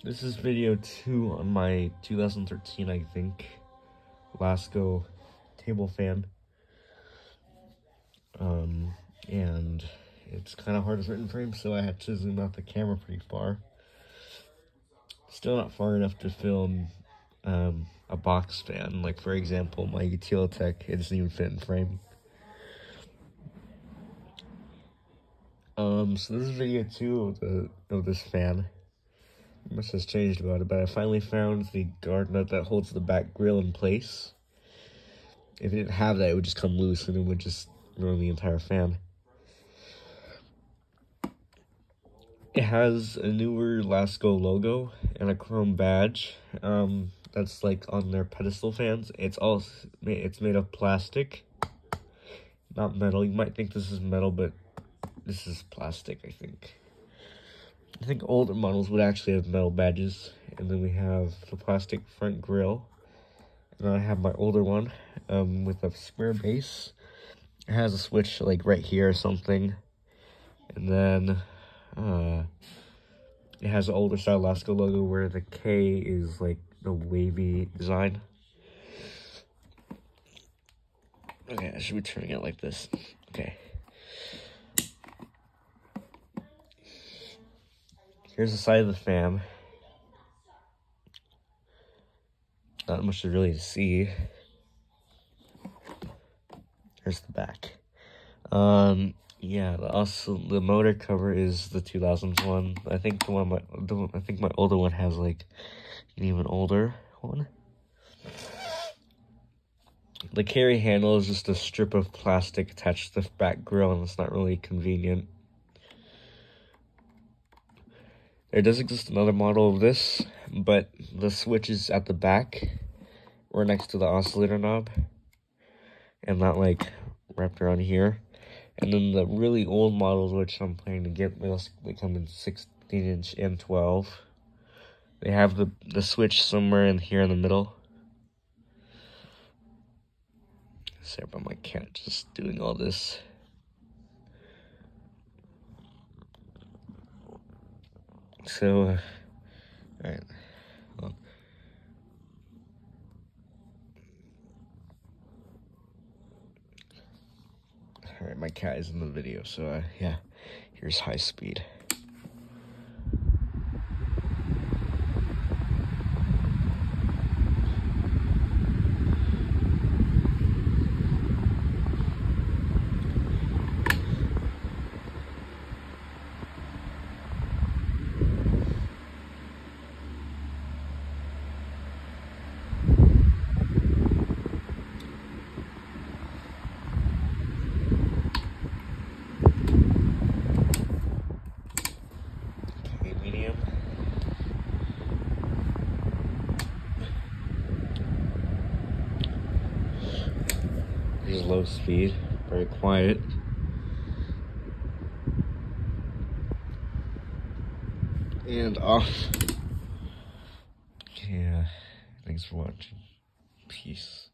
This is video 2 on my 2013, I think, Lasko table fan. And it's kind of hard to certain frames, so I had to zoom out the camera pretty far. Still not far enough to film a box fan. Like, for example, my Utilitech, it doesn't even fit in frame. So this is video 2 of this fan. Much has changed about it, but I finally found the guard nut that holds the back grill in place. If it didn't have that, it would just come loose and it would just ruin the entire fan. It has a newer Lasko logo and a chrome badge. That's like on their pedestal fans. It's made of plastic, not metal. You might think this is metal, but this is plastic, I think. I think older models would actually have metal badges. And then we have the plastic front grille. And then I have my older one with a square base. It has a switch like right here or something. And then it has an older style Lasko logo where the K is like the wavy design. Okay, I should be turning it like this. Okay. Here's the side of the fan. Not much to really see. Here's the back. Yeah, the motor cover is the 2000s one. I think my older one has like an even older one. The carry handle is just a strip of plastic attached to the back grill, and it's not really convenient. There does exist another model of this, but the switch is at the back or next to the oscillator knob, and not like wrapped around here. And then the really old models, which I'm planning to get, they come in 16-inch and 12. They have the switch somewhere in here in the middle. Sorry about my cat just doing all this. So, alright. Alright, my cat is in the video, so yeah, here's high speed. Medium. Here's low speed, very quiet. And off. Yeah, thanks for watching. Peace.